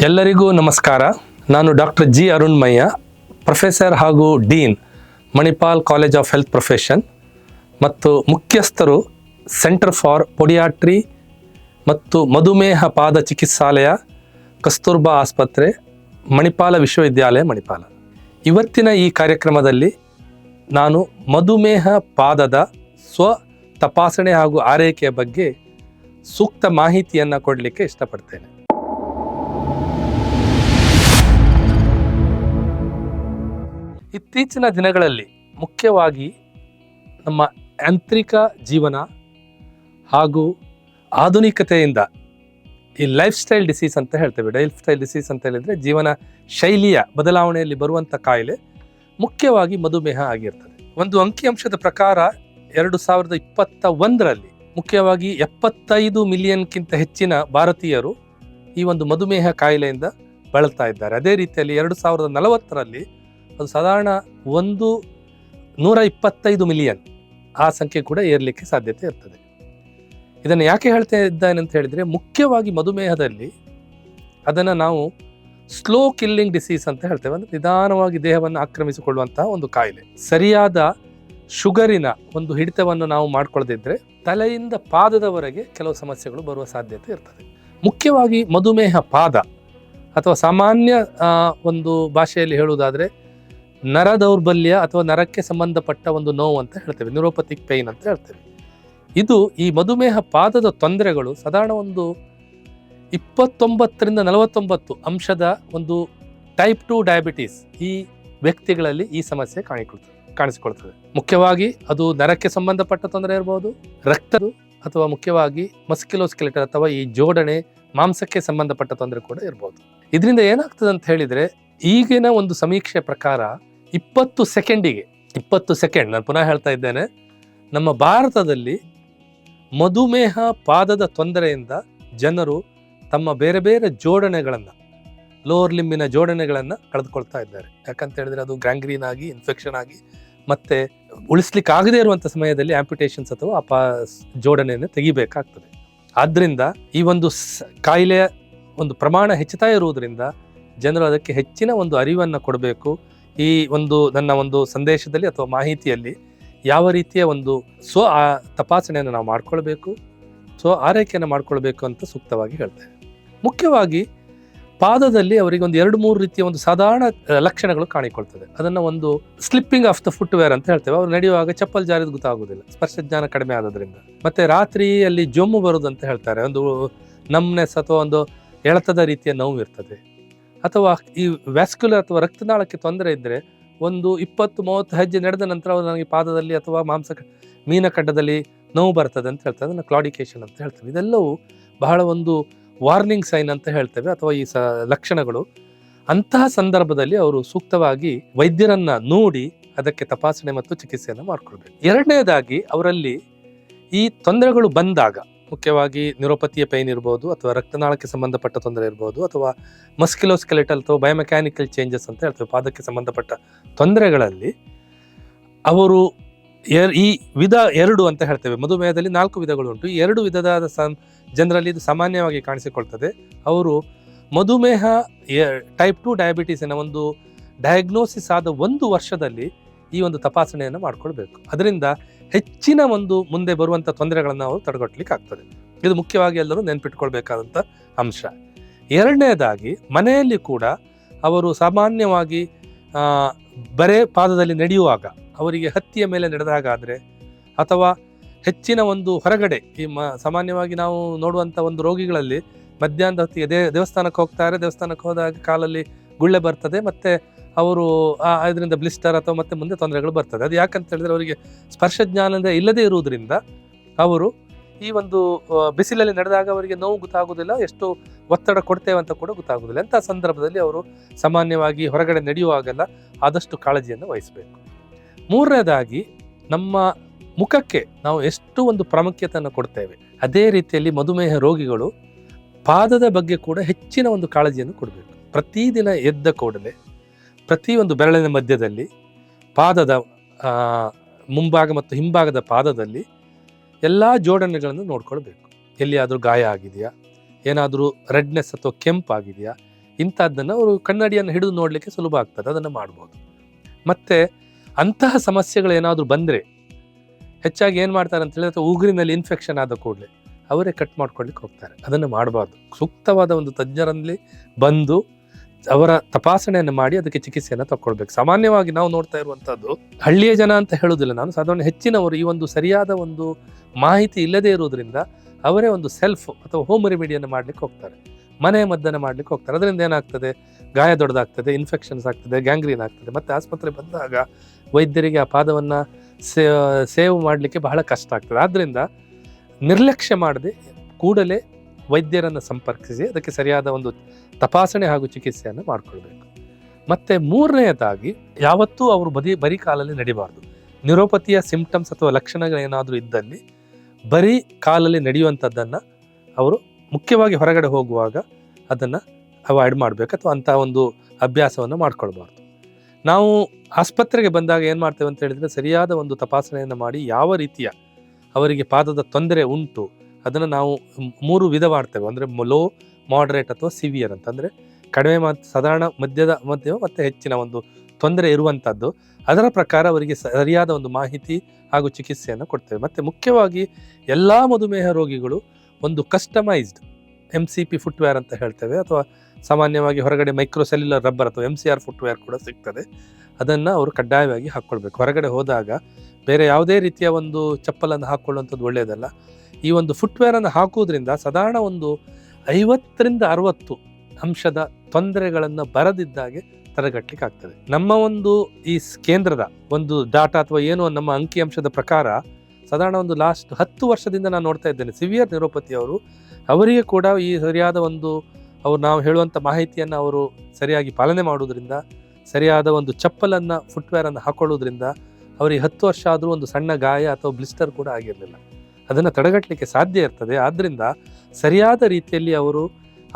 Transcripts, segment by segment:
ಎಲ್ಲರಿಗೂ ನಮಸ್ಕಾರ. ನಾನು ಡಾಕ್ಟರ್ ಜಿ ಅರುಣ್ಮಯ್ಯ, ಪ್ರೊಫೆಸರ್ ಹಾಗೂ dean, Manipal college of health profession ಮತ್ತು ಮುಖ್ಯಸ್ಥರು ಸೆಂಟರ್ ಫಾರ್ ಪೊಡಿಯಾಟ್ರಿ ಮತ್ತು ಮಧುಮೇಹ ಪಾದ ಚಿಕಿತ್ಸಾಲಯ, ಕಸ್ತೂರ್ಬಾ ಆಸ್ಪತ್ರೆ, ಮಣಿಪಾಲ ವಿಶ್ವವಿದ್ಯಾಲಯ, ಮಣಿಪಾಲ. ಇವತ್ತಿನ ಈ ಕಾರ್ಯಕ್ರಮದಲ್ಲಿ ನಾನು ಮಧುಮೇಹ ಪಾದದ ಸ್ವ ತಪಾಸಣೆ ಹಾಗೂ ಆರೈಕೆಯ ಬಗ್ಗೆ ಸೂಕ್ತ ಮಾಹಿತಿಯನ್ನು ಕೊಡಲಿಕ್ಕೆ ಇಷ್ಟಪಡ್ತೇನೆ. ಇತ್ತೀಚಿನ ದಿನಗಳಲ್ಲಿ ಮುಖ್ಯವಾಗಿ ನಮ್ಮ ಯಾಂತ್ರಿಕ ಜೀವನ ಹಾಗೂ ಆಧುನಿಕತೆಯಿಂದ ಈ ಲೈಫ್ ಸ್ಟೈಲ್ ಡಿಸೀಸ್ ಅಂತ ಹೇಳ್ತೇವೆ. ಲೈಫ್ ಸ್ಟೈಲ್ ಡಿಸೀಸ್ ಅಂತ ಹೇಳಿದರೆ ಜೀವನ ಶೈಲಿಯ ಬದಲಾವಣೆಯಲ್ಲಿ ಬರುವಂಥ ಕಾಯಿಲೆ ಮುಖ್ಯವಾಗಿ ಮಧುಮೇಹ ಆಗಿರ್ತದೆ. ಒಂದು ಅಂಕಿಅಂಶದ ಪ್ರಕಾರ 2021ರಲ್ಲಿ ಮುಖ್ಯವಾಗಿ 75 ಮಿಲಿಯನ್ಗಿಂತ ಹೆಚ್ಚಿನ ಭಾರತೀಯರು ಈ ಒಂದು ಮಧುಮೇಹ ಕಾಯಿಲೆಯಿಂದ ಬಳಲ್ತಾ ಇದ್ದಾರೆ. ಅದೇ ರೀತಿಯಲ್ಲಿ 2040ರಲ್ಲಿ ಅದು ಸಾಧಾರಣ 125 ಮಿಲಿಯನ್ ಆ ಸಂಖ್ಯೆ ಕೂಡ ಏರಲಿಕ್ಕೆ ಸಾಧ್ಯತೆ ಇರ್ತದೆ. ಇದನ್ನು ಯಾಕೆ ಹೇಳ್ತಾ ಇದ್ದೇನೆ ಅಂತ ಹೇಳಿದರೆ, ಮುಖ್ಯವಾಗಿ ಮಧುಮೇಹದಲ್ಲಿ ಅದನ್ನು ನಾವು ಸ್ಲೋ ಕಿಲ್ಲಿಂಗ್ ಡಿಸೀಸ್ ಅಂತ ಹೇಳ್ತೇವೆ. ಅಂದರೆ ನಿಧಾನವಾಗಿ ದೇಹವನ್ನು ಆಕ್ರಮಿಸಿಕೊಳ್ಳುವಂತಹ ಒಂದು ಕಾಯಿಲೆ. ಸರಿಯಾದ ಶುಗರಿನ ಒಂದು ಹಿಡಿತವನ್ನು ನಾವು ಮಾಡ್ಕೊಳ್ಳದಿದ್ದರೆ ತಲೆಯಿಂದ ಪಾದದವರೆಗೆ ಕೆಲವು ಸಮಸ್ಯೆಗಳು ಬರುವ ಸಾಧ್ಯತೆ ಇರ್ತದೆ. ಮುಖ್ಯವಾಗಿ ಮಧುಮೇಹ ಪಾದ ಅಥವಾ ಸಾಮಾನ್ಯ ಒಂದು ಭಾಷೆಯಲ್ಲಿ ಹೇಳುವುದಾದರೆ ನರ ದೌರ್ಬಲ್ಯ ಅಥವಾ ನರಕ್ಕೆ ಸಂಬಂಧಪಟ್ಟ ಒಂದು ನೋವು ಅಂತ ಹೇಳ್ತೇವೆ, ನ್ಯೂರೋಪಥಿಕ್ ಪೇಯ್ನ್ ಅಂತ ಹೇಳ್ತೇವೆ. ಇದು ಈ ಮಧುಮೇಹ ಪಾದದ ತೊಂದರೆಗಳು ಸಾಧಾರಣ ಒಂದು 29ರಿಂದ 49 ಅಂಶದ ಒಂದು ಟೈಪ್ 2 ಡಯಾಬಿಟೀಸ್ ಈ ವ್ಯಕ್ತಿಗಳಲ್ಲಿ ಈ ಸಮಸ್ಯೆ ಕಾಣಿಸಿಕೊಳ್ತದೆ. ಮುಖ್ಯವಾಗಿ ಅದು ನರಕ್ಕೆ ಸಂಬಂಧಪಟ್ಟ ತೊಂದರೆ ಇರಬಹುದು, ರಕ್ತದ ಅಥವಾ ಮುಖ್ಯವಾಗಿ ಮಸ್ಕ್ಯುಲೋಸ್ಕೆಲೆಟಲ್ ಅಥವಾ ಈ ಜೋಡಣೆ ಮಾಂಸಕ್ಕೆ ಸಂಬಂಧಪಟ್ಟ ತೊಂದರೆ ಕೂಡ ಇರಬಹುದು. ಇದರಿಂದ ಏನಾಗ್ತದೆ ಅಂತ ಹೇಳಿದರೆ, ಈಗಿನ ಒಂದು ಸಮೀಕ್ಷೆ ಪ್ರಕಾರ 20 ಸೆಕೆಂಡ್ ನಾನು ಪುನಃ ಹೇಳ್ತಾ ಇದ್ದೇನೆ, ನಮ್ಮ ಭಾರತದಲ್ಲಿ ಮಧುಮೇಹ ಪಾದದ ತೊಂದರೆಯಿಂದ ಜನರು ತಮ್ಮ ಬೇರೆ ಬೇರೆ ಜೋಡಣೆಗಳನ್ನು, ಲೋವರ್ ಲಿಂಬಿನ ಜೋಡಣೆಗಳನ್ನು ಕಳೆದುಕೊಳ್ತಾ ಇದ್ದಾರೆ. ಯಾಕಂತ ಹೇಳಿದ್ರೆ ಅದು ಗ್ಯಾಂಗ್ರೀನ್ ಆಗಿ, ಇನ್ಫೆಕ್ಷನ್ ಆಗಿ, ಮತ್ತೆ ಉಳಿಸ್ಲಿಕ್ಕೆ ಆಗದೇ ಇರುವಂಥ ಸಮಯದಲ್ಲಿ ಆಂಪ್ಯುಟೇಷನ್ಸ್ ಅಥವಾ ಜೋಡಣೆಯನ್ನು ತೆಗಿಬೇಕಾಗ್ತದೆ. ಆದ್ದರಿಂದ ಈ ಒಂದು ಕಾಯಿಲೆಯ ಒಂದು ಪ್ರಮಾಣ ಹೆಚ್ಚುತ್ತಾ ಇರುವುದರಿಂದ ಜನರು ಅದಕ್ಕೆ ಹೆಚ್ಚಿನ ಒಂದು ಅರಿವನ್ನು ಕೊಡಬೇಕು. ಈ ಒಂದು ನನ್ನ ಒಂದು ಸಂದೇಶದಲ್ಲಿ ಅಥವಾ ಮಾಹಿತಿಯಲ್ಲಿ ಯಾವ ರೀತಿಯ ಒಂದು ತಪಾಸಣೆಯನ್ನು ನಾವು ಮಾಡ್ಕೊಳ್ಬೇಕು, ಆರೈಕೆಯನ್ನು ಮಾಡ್ಕೊಳ್ಬೇಕು ಅಂತ ಸೂಕ್ತವಾಗಿ ಹೇಳ್ತೇವೆ. ಮುಖ್ಯವಾಗಿ ಪಾದದಲ್ಲಿ ಅವರಿಗೆ ಒಂದು 2-3 ರೀತಿಯ ಒಂದು ಸಾಧಾರಣ ಲಕ್ಷಣಗಳು ಕಾಣಿಕೊಳ್ತದೆ. ಅದನ್ನು ಒಂದು ಸ್ಲಿಪ್ಪಿಂಗ್ ಆಫ್ ದ ಫುಟ್ವೇರ್ ಅಂತ ಹೇಳ್ತೇವೆ. ಅವರು ನಡೆಯುವಾಗ ಚಪ್ಪಲ್ ಜಾರಿದ ಗೊತ್ತಾಗುವುದಿಲ್ಲ, ಸ್ಪರ್ಶ ಜ್ಞಾನ ಕಡಿಮೆ ಆಗೋದ್ರಿಂದ. ಮತ್ತೆ ರಾತ್ರಿಯಲ್ಲಿ ಜೊಮ್ಮು ಬರುವುದು ಅಂತ ಹೇಳ್ತಾರೆ, ಒಂದು ನಮ್ನೆಸ್ ಅಥವಾ ಒಂದು ಎಳೆತದ ರೀತಿಯ ನೋವು ಇರ್ತದೆ. ಅಥವಾ ಈ ವ್ಯಾಸ್ಕ್ಯುಲರ್ ಅಥವಾ ರಕ್ತನಾಳಕ್ಕೆ ತೊಂದರೆ ಇದ್ದರೆ ಒಂದು 20-30 ಹೆಜ್ಜೆ ನಡೆದ ನಂತರ ನನಗೆ ಪಾದದಲ್ಲಿ ಅಥವಾ ಮೀನಕಡ್ಡದಲ್ಲಿ ನೋವು ಬರ್ತದೆ ಅಂತ ಹೇಳ್ತದೆ. ಅದನ್ನು ಕ್ಲಾಡಿಕೇಶನ್ ಅಂತ ಹೇಳ್ತೇವೆ. ಇದೆಲ್ಲವೂ ಬಹಳ ಒಂದು ವಾರ್ನಿಂಗ್ ಸೈನ್ ಅಂತ ಹೇಳ್ತೇವೆ, ಅಥವಾ ಈ ಲಕ್ಷಣಗಳು. ಅಂತಹ ಸಂದರ್ಭದಲ್ಲಿ ಅವರು ಸೂಕ್ತವಾಗಿ ವೈದ್ಯರನ್ನ ನೋಡಿ ಅದಕ್ಕೆ ತಪಾಸಣೆ ಮತ್ತು ಚಿಕಿತ್ಸೆಯನ್ನು ಮಾಡ್ಕೊಳ್ಬೇಕು. ಎರಡನೇದಾಗಿ ಅವರಲ್ಲಿ ಈ ತೊಂದರೆಗಳು ಬಂದಾಗ, ಮುಖ್ಯವಾಗಿ ನ್ಯೂರೋಪತಿಯ ಪೈನ್ ಇರ್ಬೋದು, ಅಥವಾ ರಕ್ತನಾಳಕ್ಕೆ ಸಂಬಂಧಪಟ್ಟ ತೊಂದರೆ ಇರ್ಬೋದು, ಅಥವಾ ಮಸ್ಕ್ಯುಲೋಸ್ಕೆಲೆಟಲ್ ಅಥವಾ ಬಯೋಮೆಕ್ಯಾನಿಕಲ್ ಚೇಂಜಸ್ ಅಂತ ಹೇಳ್ತೇವೆ, ಪಾದಕ್ಕೆ ಸಂಬಂಧಪಟ್ಟ ತೊಂದರೆಗಳಲ್ಲಿ ಅವರು ಈ ವಿಧ 2 ಅಂತ ಹೇಳ್ತೇವೆ. ಮಧುಮೇಹದಲ್ಲಿ 4 ವಿಧಗಳು ಉಂಟು. ಈ 2 ವಿಧದ ಜನರಲ್ಲಿ ಇದು ಸಾಮಾನ್ಯವಾಗಿ ಕಾಣಿಸಿಕೊಳ್ತದೆ. ಅವರು ಮಧುಮೇಹ ಟೈಪ್ 2 ಡಯಾಬಿಟೀಸಿನ ಒಂದು ಡಯಾಗ್ನೋಸಿಸ್ ಆದ 1 ವರ್ಷದಲ್ಲಿ ಈ ಒಂದು ತಪಾಸಣೆಯನ್ನು ಮಾಡ್ಕೊಳ್ಬೇಕು. ಅದರಿಂದ ಹೆಚ್ಚಿನ ಒಂದು ಮುಂದೆ ಬರುವಂಥ ತೊಂದರೆಗಳನ್ನು ಅವರು ತಡೆಗಟ್ಟಲಿಕ್ಕೆ ಆಗ್ತದೆ. ಇದು ಮುಖ್ಯವಾಗಿ ಎಲ್ಲರೂ ನೆನ್ಪಿಟ್ಕೊಳ್ಬೇಕಾದಂಥ ಅಂಶ. ಎರಡನೇದಾಗಿ ಮನೆಯಲ್ಲಿ ಕೂಡ ಅವರು ಸಾಮಾನ್ಯವಾಗಿ ಬರೇ ಪಾದದಲ್ಲಿ ನಡೆಯುವಾಗ, ಅವರಿಗೆ ಹತ್ತಿಯ ಮೇಲೆ ನಡೆದಾಗಾದರೆ, ಅಥವಾ ಹೆಚ್ಚಿನ ಒಂದು ಹೊರಗಡೆ ಈ ಸಾಮಾನ್ಯವಾಗಿ ನಾವು ನೋಡುವಂಥ ಒಂದು ರೋಗಿಗಳಲ್ಲಿ ಮಧ್ಯಾಹ್ನದ ಹೊತ್ತಿಗೆ ದೇವಸ್ಥಾನಕ್ಕೆ ಹೋಗ್ತಾರೆ, ದೇವಸ್ಥಾನಕ್ಕೆ ಹೋದಾಗ ಕಾಲಲ್ಲಿ ಗುಳ್ಳೆ ಬರ್ತದೆ, ಮತ್ತು ಅವರು ಇದರಿಂದ ಬ್ಲಿಸ್ಟರ್ ಅಥವಾ ಮತ್ತೆ ಮುಂದೆ ತೊಂದರೆಗಳು ಬರ್ತದೆ. ಅದು ಯಾಕಂತ ಹೇಳಿದ್ರೆ ಅವರಿಗೆ ಸ್ಪರ್ಶ ಜ್ಞಾನದ ಇಲ್ಲದೇ ಇರುವುದರಿಂದ ಅವರು ಈ ಒಂದು ಬಿಸಿಲಲ್ಲಿ ನಡೆದಾಗ ಅವರಿಗೆ ನೋವು ಗೊತ್ತಾಗೋದಿಲ್ಲ, ಎಷ್ಟು ಒತ್ತಡ ಕೊಡ್ತೇವೆ ಅಂತ ಕೂಡ ಗೊತ್ತಾಗೋದಿಲ್ಲ. ಅಂಥ ಸಂದರ್ಭದಲ್ಲಿ ಅವರು ಸಾಮಾನ್ಯವಾಗಿ ಹೊರಗಡೆ ನಡೆಯುವಾಗೆಲ್ಲ ಆದಷ್ಟು ಕಾಳಜಿಯನ್ನು ವಹಿಸಬೇಕು. ಮೂರನೇದಾಗಿ ನಮ್ಮ ಮುಖಕ್ಕೆ ನಾವು ಎಷ್ಟು ಒಂದು ಪ್ರಾಮುಖ್ಯತೆಯನ್ನು ಕೊಡ್ತೇವೆ, ಅದೇ ರೀತಿಯಲ್ಲಿ ಮಧುಮೇಹ ರೋಗಿಗಳು ಪಾದದ ಬಗ್ಗೆ ಕೂಡ ಹೆಚ್ಚಿನ ಒಂದು ಕಾಳಜಿಯನ್ನು ಕೊಡಬೇಕು. ಪ್ರತಿದಿನ ಎದ್ದ ಕೂಡಲೇ ಪ್ರತಿಯೊಂದು ಬೆರಳಿನ ಮಧ್ಯದಲ್ಲಿ ಪಾದದ ಮುಂಭಾಗ ಮತ್ತು ಹಿಂಭಾಗದ ಪಾದದಲ್ಲಿ ಎಲ್ಲ ಜೋಡಣೆಗಳನ್ನು ನೋಡ್ಕೊಳ್ಬೇಕು. ಎಲ್ಲಿಯಾದರೂ ಗಾಯ ಆಗಿದೆಯಾ, ಏನಾದರೂ ರೆಡ್ನೆಸ್ ಅಥವಾ ಕೆಂಪಾಗಿದೆಯಾ, ಇಂಥದ್ದನ್ನು ಅವರು ಕನ್ನಡಿಯನ್ನು ಹಿಡಿದು ನೋಡಲಿಕ್ಕೆ ಸುಲಭ ಆಗ್ತದೆ, ಅದನ್ನು ಮಾಡ್ಬೋದು. ಮತ್ತು ಅಂತಹ ಸಮಸ್ಯೆಗಳು ಏನಾದರೂ ಬಂದರೆ ಹೆಚ್ಚಾಗಿ ಏನು ಮಾಡ್ತಾರೆ ಅಂತ ಹೇಳಿದ್ರೆ, ಉಗುರಿನಲ್ಲಿ ಇನ್ಫೆಕ್ಷನ್ ಆದ ಕೂಡಲೇ ಅವರೇ ಕಟ್ ಮಾಡ್ಕೊಳ್ಳಿಕ್ಕೆ ಹೋಗ್ತಾರೆ. ಅದನ್ನು ಮಾಡಬಾರ್ದು. ಸೂಕ್ತವಾದ ಒಂದು ತಜ್ಞರಲ್ಲಿ ಬಂದು ಅವರ ತಪಾಸಣೆಯನ್ನು ಮಾಡಿ ಅದಕ್ಕೆ ಚಿಕಿತ್ಸೆಯನ್ನು ತಗೊಳ್ಬೇಕು. ಸಾಮಾನ್ಯವಾಗಿ ನಾವು ನೋಡ್ತಾ ಇರುವಂಥದ್ದು, ಹಳ್ಳಿಯ ಜನ ಅಂತ ಹೇಳೋದಿಲ್ಲ ನಾನು, ಸಾಧಾರಣ ಹೆಚ್ಚಿನವರು ಈ ಒಂದು ಸರಿಯಾದ ಒಂದು ಮಾಹಿತಿ ಇಲ್ಲದೇ ಇರುವುದರಿಂದ ಅವರೇ ಒಂದು ಸೆಲ್ಫ್ ಅಥವಾ ಹೋಮ್ ರೆಮಿಡಿಯನ್ನು ಮಾಡ್ಲಿಕ್ಕೆ ಹೋಗ್ತಾರೆ, ಮನೆ ಮದ್ದನ್ನು ಮಾಡ್ಲಿಕ್ಕೆ ಹೋಗ್ತಾರೆ. ಅದರಿಂದ ಏನಾಗ್ತದೆ, ಗಾಯ ದೊಡ್ಡದಾಗ್ತದೆ, ಇನ್ಫೆಕ್ಷನ್ಸ್ ಆಗ್ತದೆ, ಗ್ಯಾಂಗ್ರೀನ್ ಆಗ್ತದೆ. ಮತ್ತು ಆಸ್ಪತ್ರೆ ಬಂದಾಗ ವೈದ್ಯರಿಗೆ ಆ ಪಾದವನ್ನು ಸೇವ್ ಮಾಡಲಿಕ್ಕೆ ಬಹಳ ಕಷ್ಟ ಆಗ್ತದೆ. ಆದ್ದರಿಂದ ನಿರ್ಲಕ್ಷ್ಯ ಮಾಡದೆ ಕೂಡಲೇ ವೈದ್ಯರನ್ನು ಸಂಪರ್ಕಿಸಿ ಅದಕ್ಕೆ ಸರಿಯಾದ ಒಂದು ತಪಾಸಣೆ ಹಾಗೂ ಚಿಕಿತ್ಸೆಯನ್ನು ಮಾಡಿಕೊಳ್ಬೇಕು. ಮತ್ತು ಮೂರನೆಯದಾಗಿ, ಯಾವತ್ತೂ ಅವರು ಬರೀ ಕಾಲಲ್ಲಿ ನಡಿಬಾರ್ದು. ನ್ಯೂರೋಪತಿಯ ಸಿಂಪ್ಟಮ್ಸ್ ಅಥವಾ ಲಕ್ಷಣಗಳೇನಾದರೂ ಇದ್ದಲ್ಲಿ ಬರೀ ಕಾಲಲ್ಲಿ ನಡೆಯುವಂಥದ್ದನ್ನು ಅವರು ಮುಖ್ಯವಾಗಿ ಹೊರಗಡೆ ಹೋಗುವಾಗ ಅದನ್ನು ಅವಾಯ್ಡ್ ಮಾಡಬೇಕು, ಅಥವಾ ಅಂಥ ಒಂದು ಅಭ್ಯಾಸವನ್ನು ಮಾಡ್ಕೊಳ್ಬಾರ್ದು. ನಾವು ಆಸ್ಪತ್ರೆಗೆ ಬಂದಾಗ ಏನು ಮಾಡ್ತೇವೆ ಅಂತ ಹೇಳಿದರೆ, ಸರಿಯಾದ ಒಂದು ತಪಾಸಣೆಯನ್ನು ಮಾಡಿ ಯಾವ ರೀತಿಯ ಅವರಿಗೆ ಪಾದದ ತೊಂದರೆ ಉಂಟು ಅದನ್ನು ನಾವು 3 ವಿಧ ಮಾಡ್ತೇವೆ. ಅಂದರೆ ಲೋ, ಮಾಡ್ರೇಟ್ ಅಥವಾ ಸಿವಿಯರ್ ಅಂತ. ಅಂದರೆ ಕಡಿಮೆ, ಸಾಧಾರಣ, ಮಧ್ಯಮ ಮತ್ತು ಹೆಚ್ಚಿನ ಒಂದು ತೊಂದರೆ ಇರುವಂಥದ್ದು. ಅದರ ಪ್ರಕಾರ ಅವರಿಗೆ ಸರಿಯಾದ ಒಂದು ಮಾಹಿತಿ ಹಾಗೂ ಚಿಕಿತ್ಸೆಯನ್ನು ಕೊಡ್ತೇವೆ. ಮತ್ತು ಮುಖ್ಯವಾಗಿ ಎಲ್ಲ ಮಧುಮೇಹ ರೋಗಿಗಳು ಒಂದು ಕಸ್ಟಮೈಸ್ಡ್ MCP ಫುಟ್ವೇರ್ ಅಂತ ಹೇಳ್ತೇವೆ, ಅಥವಾ ಸಾಮಾನ್ಯವಾಗಿ ಹೊರಗಡೆ ಮೈಕ್ರೋಸೆಲ್ಯುಲರ್ ರಬ್ಬರ್ ಅಥವಾ MCR ಫುಟ್ವೇರ್ ಕೂಡ ಸಿಗ್ತದೆ. ಅದನ್ನು ಅವರು ಕಡ್ಡಾಯವಾಗಿ ಹಾಕ್ಕೊಳ್ಬೇಕು. ಹೊರಗಡೆ ಹೋದಾಗ ಬೇರೆ ಯಾವುದೇ ರೀತಿಯ ಒಂದು ಚಪ್ಪಲನ್ನು ಹಾಕ್ಕೊಳ್ಳುವಂಥದ್ದು ಒಳ್ಳೆಯದಲ್ಲ. ಈ ಒಂದು ಫುಟ್ವೇರನ್ನು ಹಾಕುವುದರಿಂದ ಸಾಧಾರಣ ಒಂದು 50ರಿಂದ 60 ಅಂಶದ ತೊಂದರೆಗಳನ್ನು ಬರದಿದ್ದಾಗೆ ತಡೆಗಟ್ಟಲಿಕ್ಕೆ ಆಗ್ತದೆ. ನಮ್ಮ ಒಂದು ಈ ಕೇಂದ್ರದ ಒಂದು ಡಾಟಾ ಅಥವಾ ಏನು ನಮ್ಮ ಅಂಕಿಅಂಶದ ಪ್ರಕಾರ ಸಾಧಾರಣ ಒಂದು ಲಾಸ್ಟ್ 10 ವರ್ಷದಿಂದ ನಾನು ನೋಡ್ತಾ ಇದ್ದೇನೆ, ಸಿವಿಯರ್ ನ್ಯೂರೋಪತಿ ಅವರಿಗೆ ಕೂಡ ಈ ಸರಿಯಾದ ಒಂದು ನಾವು ಹೇಳುವಂಥ ಮಾಹಿತಿಯನ್ನು ಅವರು ಸರಿಯಾಗಿ ಪಾಲನೆ ಮಾಡುವುದರಿಂದ, ಸರಿಯಾದ ಒಂದು ಚಪ್ಪಲನ್ನು ಫುಟ್ವೇರನ್ನು ಹಾಕೊಳ್ಳೋದ್ರಿಂದ ಅವರಿಗೆ 10 ವರ್ಷ ಆದರೂ ಒಂದು ಸಣ್ಣ ಗಾಯ ಅಥವಾ ಬ್ಲಿಸ್ಟರ್ ಕೂಡ ಆಗಿರಲಿಲ್ಲ. ಅದನ್ನು ತಡೆಗಟ್ಟಲಿಕ್ಕೆ ಸಾಧ್ಯ ಇರ್ತದೆ. ಆದ್ದರಿಂದ ಸರಿಯಾದ ರೀತಿಯಲ್ಲಿ ಅವರು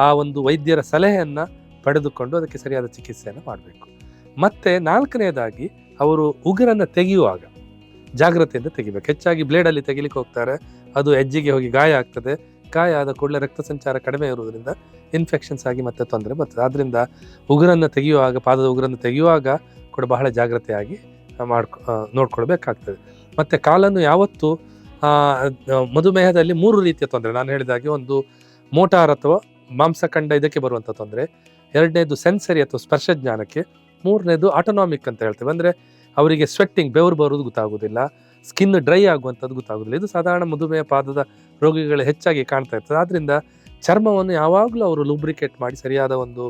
ಆ ಒಂದು ವೈದ್ಯರ ಸಲಹೆಯನ್ನು ಪಡೆದುಕೊಂಡು ಅದಕ್ಕೆ ಸರಿಯಾದ ಚಿಕಿತ್ಸೆಯನ್ನು ಮಾಡಬೇಕು. ಮತ್ತು 4ನೇದಾಗಿ, ಅವರು ಉಗುರನ್ನು ತೆಗೆಯುವಾಗ ಜಾಗ್ರತೆಯಿಂದ ತೆಗಿಬೇಕು. ಹೆಚ್ಚಾಗಿ ಬ್ಲೇಡಲ್ಲಿ ತೆಗಿಲಿಕ್ಕೆ ಹೋಗ್ತಾರೆ, ಅದು ಎಜ್ಜಿಗೆ ಹೋಗಿ ಗಾಯ ಆಗ್ತದೆ. ಗಾಯ ಆದ ಕೂಡಲೇ ರಕ್ತ ಸಂಚಾರ ಕಡಿಮೆ ಇರುವುದರಿಂದ ಇನ್ಫೆಕ್ಷನ್ಸ್ ಆಗಿ ಮತ್ತೆ ತೊಂದರೆ ಬರ್ತದೆ. ಆದ್ದರಿಂದ ಉಗುರನ್ನು ತೆಗೆಯುವಾಗ, ಪಾದದ ಉಗುರನ್ನು ತೆಗೆಯುವಾಗ ಕೂಡ ಬಹಳ ಜಾಗ್ರತೆಯಾಗಿ ನೋಡ್ಕೊಳ್ಬೇಕಾಗ್ತದೆ. ಮತ್ತು ಕಾಲನ್ನು ಯಾವತ್ತೂ ಮಧುಮೇಹದಲ್ಲಿ 3 ರೀತಿಯ ತೊಂದರೆ ನಾನು ಹೇಳಿದಾಗೆ, ಒಂದು ಮೋಟಾರ್ ಅಥವಾ ಮಾಂಸಖಂಡ ಇದಕ್ಕೆ ಬರುವಂಥ ತೊಂದರೆ, 2ನೇದು ಸೆನ್ಸರಿ ಅಥವಾ ಸ್ಪರ್ಶ ಜ್ಞಾನಕ್ಕೆ, 3ನೇದು ಆಟೋನಾಮಿಕ್ ಅಂತ ಹೇಳ್ತೇವೆ. ಅಂದರೆ ಅವರಿಗೆ ಸ್ವೆಟ್ಟಿಂಗ್, ಬೆವರು ಬರೋದು ಗೊತ್ತಾಗೋದಿಲ್ಲ, ಸ್ಕಿನ್ ಡ್ರೈ ಆಗುವಂಥದ್ದು ಗೊತ್ತಾಗೋದಿಲ್ಲ. ಇದು ಸಾಧಾರಣ ಮಧುಮೇಹ ಪಾದದ ರೋಗಿಗಳು ಹೆಚ್ಚಾಗಿ ಕಾಣ್ತಾ ಇರ್ತದೆ. ಆದ್ದರಿಂದ ಚರ್ಮವನ್ನು ಯಾವಾಗಲೂ ಅವರು ಲೂಬ್ರಿಕೇಟ್ ಮಾಡಿ, ಸರಿಯಾದ ಒಂದು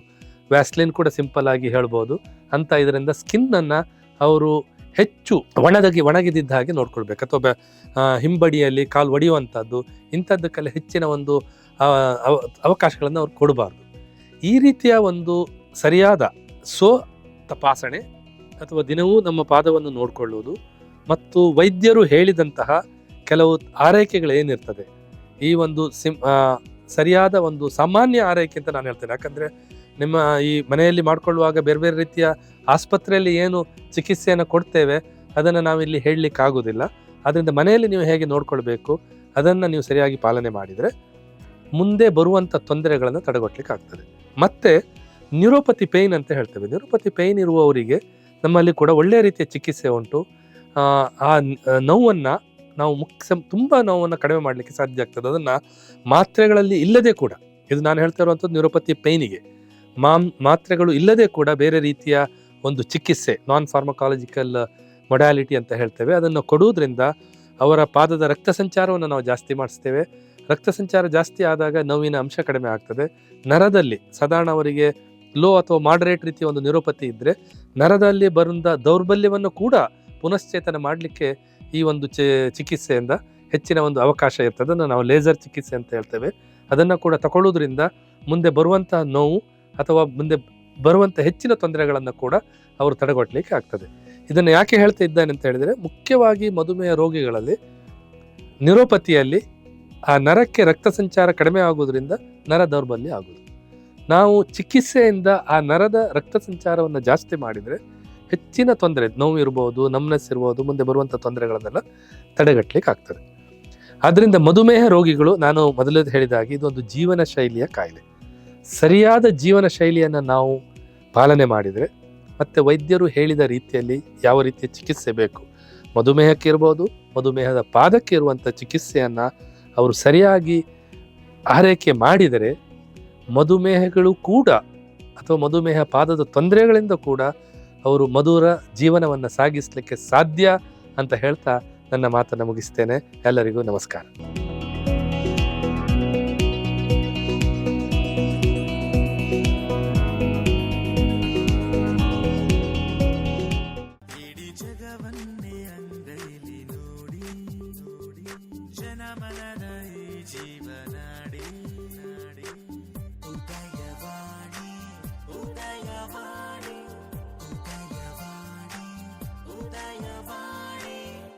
ವ್ಯಾಸ್ಲಿನ್ ಕೂಡ ಸಿಂಪಲ್ ಆಗಿ ಹೇಳ್ಬೋದು ಅಂತ, ಇದರಿಂದ ಸ್ಕಿನ್ನನ್ನು ಅವರು ಹೆಚ್ಚು ಒಣಗಿದ್ದ ಹಾಗೆ ನೋಡ್ಕೊಳ್ಬೇಕು. ಅಥವಾ ಹಿಂಬಡಿಯಲ್ಲಿ ಕಾಲು ಒಡೆಯುವಂಥದ್ದು, ಇಂಥದ್ದಕ್ಕೆಲ್ಲ ಹೆಚ್ಚಿನ ಒಂದು ಅವಕಾಶಗಳನ್ನು ಅವ್ರು ಕೊಡಬಾರ್ದು. ಈ ರೀತಿಯ ಒಂದು ಸರಿಯಾದ ತಪಾಸಣೆ ಅಥವಾ ದಿನವೂ ನಮ್ಮ ಪಾದವನ್ನು ನೋಡಿಕೊಳ್ಳುವುದು ಮತ್ತು ವೈದ್ಯರು ಹೇಳಿದಂತಹ ಕೆಲವು ಆರೈಕೆಗಳೇನಿರ್ತದೆ, ಈ ಒಂದು ಸರಿಯಾದ ಒಂದು ಸಾಮಾನ್ಯ ಆರೈಕೆ ಅಂತ ನಾನು ಹೇಳ್ತೇನೆ. ಯಾಕಂದರೆ ನಿಮ್ಮ ಈ ಮನೆಯಲ್ಲಿ ಮಾಡಿಕೊಳ್ಳುವಾಗ ಬೇರೆ ಬೇರೆ ರೀತಿಯ ಆಸ್ಪತ್ರೆಯಲ್ಲಿ ಏನು ಚಿಕಿತ್ಸೆಯನ್ನು ಕೊಡ್ತೇವೆ ಅದನ್ನು ನಾವಿಲ್ಲಿ ಹೇಳಲಿಕ್ಕಾಗೋದಿಲ್ಲ. ಅದರಿಂದ ಮನೆಯಲ್ಲಿ ನೀವು ಹೇಗೆ ನೋಡ್ಕೊಳ್ಬೇಕು ಅದನ್ನು ನೀವು ಸರಿಯಾಗಿ ಪಾಲನೆ ಮಾಡಿದರೆ ಮುಂದೆ ಬರುವಂಥ ತೊಂದರೆಗಳನ್ನು ತಡೆಗಟ್ಟಲಿಕ್ಕೆ ಆಗ್ತದೆ. ಮತ್ತು ನ್ಯೂರೋಪತಿ ಪೇಯ್ನ್ ಅಂತ ಹೇಳ್ತೇವೆ. ನ್ಯೂರೋಪತಿ ಪೇಯ್ನ್ ಇರುವವರಿಗೆ ನಮ್ಮಲ್ಲಿ ಕೂಡ ಒಳ್ಳೆಯ ರೀತಿಯ ಚಿಕಿತ್ಸೆ ಉಂಟು. ಆ ನೋವನ್ನು ನಾವು ತುಂಬ ನೋವನ್ನು ಕಡಿಮೆ ಮಾಡಲಿಕ್ಕೆ ಸಾಧ್ಯ ಆಗ್ತದೆ. ಅದನ್ನು ಮಾತ್ರೆಗಳಲ್ಲಿ ಇಲ್ಲದೆ ಕೂಡ, ಇದು ನಾನು ಹೇಳ್ತಾ ಇರುವಂಥದ್ದು ನ್ಯೂರೋಪತಿ ಪೇಯ್ನಿಗೆ ಮಾತ್ರೆಗಳು ಇಲ್ಲದೆ ಕೂಡ ಬೇರೆ ರೀತಿಯ ಒಂದು ಚಿಕಿತ್ಸೆ, ನಾನ್ ಫಾರ್ಮಕಾಲಜಿಕಲ್ ಮೊಡ್ಯಾಲಿಟಿ ಅಂತ ಹೇಳ್ತೇವೆ, ಅದನ್ನು ಕೊಡುವುದರಿಂದ ಅವರ ಪಾದದ ರಕ್ತ ಸಂಚಾರವನ್ನು ನಾವು ಜಾಸ್ತಿ ಮಾಡಿಸ್ತೇವೆ. ರಕ್ತ ಸಂಚಾರ ಜಾಸ್ತಿ ಆದಾಗ ನೋವಿನ ಅಂಶ ಕಡಿಮೆ ಆಗ್ತದೆ. ನರದಲ್ಲಿ ಸಾಧಾರಣ ಅವರಿಗೆ ಲೋ ಅಥವಾ ಮಾಡರೇಟ್ ರೀತಿಯ ಒಂದು ನ್ಯೂರೋಪತಿ ಇದ್ದರೆ ನರದಲ್ಲಿ ಬರುವಂಥ ದೌರ್ಬಲ್ಯವನ್ನು ಕೂಡ ಪುನಶ್ಚೇತನ ಮಾಡಲಿಕ್ಕೆ ಈ ಒಂದು ಚಿಕಿತ್ಸೆಯಿಂದ ಹೆಚ್ಚಿನ ಒಂದು ಅವಕಾಶ ಇರ್ತದೆ. ಅದನ್ನು ನಾವು ಲೇಸರ್ ಚಿಕಿತ್ಸೆ ಅಂತ ಹೇಳ್ತೇವೆ. ಅದನ್ನು ಕೂಡ ತಗೊಳ್ಳೋದ್ರಿಂದ ಮುಂದೆ ಬರುವಂತಹ ನೋವು ಅಥವಾ ಮುಂದೆ ಬರುವಂಥ ಹೆಚ್ಚಿನ ತೊಂದರೆಗಳನ್ನು ಕೂಡ ಅವರು ತಡೆಗಟ್ಟಲಿಕ್ಕೆ ಆಗ್ತದೆ. ಇದನ್ನು ಯಾಕೆ ಹೇಳ್ತಾ ಇದ್ದಾನೆ ಅಂತ ಹೇಳಿದರೆ, ಮುಖ್ಯವಾಗಿ ಮಧುಮೇಹ ರೋಗಿಗಳಲ್ಲಿ ನ್ಯೂರೋಪತಿಯಲ್ಲಿ ಆ ನರಕ್ಕೆ ರಕ್ತ ಸಂಚಾರ ಕಡಿಮೆ ಆಗೋದ್ರಿಂದ ನರ ದೌರ್ಬಲ್ಯ ಆಗೋದು. ನಾವು ಚಿಕಿತ್ಸೆಯಿಂದ ಆ ನರದ ರಕ್ತ ಸಂಚಾರವನ್ನು ಜಾಸ್ತಿ ಮಾಡಿದರೆ ಹೆಚ್ಚಿನ ತೊಂದರೆ, ನೋವು ಇರ್ಬೋದು, ನಮ್ನೆಸ್ ಇರ್ಬೋದು, ಮುಂದೆ ಬರುವಂಥ ತೊಂದರೆಗಳನ್ನೆಲ್ಲ ತಡೆಗಟ್ಟಲಿಕ್ಕೆ ಆಗ್ತದೆ. ಆದ್ದರಿಂದ ಮಧುಮೇಹ ರೋಗಿಗಳು, ನಾನು ಮೊದಲೇ ಹೇಳಿದಾಗೆ, ಇದೊಂದು ಜೀವನ ಶೈಲಿಯ ಕಾಯಿಲೆ. ಸರಿಯಾದ ಜೀವನ ಶೈಲಿಯನ್ನು ನಾವು ಪಾಲನೆ ಮಾಡಿದರೆ, ಮತ್ತು ವೈದ್ಯರು ಹೇಳಿದ ರೀತಿಯಲ್ಲಿ ಯಾವ ರೀತಿಯ ಚಿಕಿತ್ಸೆ ಬೇಕು, ಮಧುಮೇಹಕ್ಕೆ ಇರ್ಬೋದು, ಮಧುಮೇಹದ ಪಾದಕ್ಕೆ ಇರುವಂಥ ಚಿಕಿತ್ಸೆಯನ್ನು ಅವರು ಸರಿಯಾಗಿ ಆರೈಕೆ ಮಾಡಿದರೆ ಮಧುಮೇಹಗಳು ಕೂಡ ಅಥವಾ ಮಧುಮೇಹ ಪಾದದ ತೊಂದರೆಗಳಿಂದ ಕೂಡ ಅವರು ಮಧುರ ಜೀವನವನ್ನು ಸಾಗಿಸಲಿಕ್ಕೆ ಸಾಧ್ಯ ಅಂತ ಹೇಳ್ತಾ ನನ್ನ ಮಾತನ್ನು ಮುಗಿಸ್ತೇನೆ. ಎಲ್ಲರಿಗೂ ನಮಸ್ಕಾರ. ಜಗವನ್ನೇ ಅಂಗೈಲಿ ನೋಡಿ ಜನಮನದ ಈ ಜೀವನ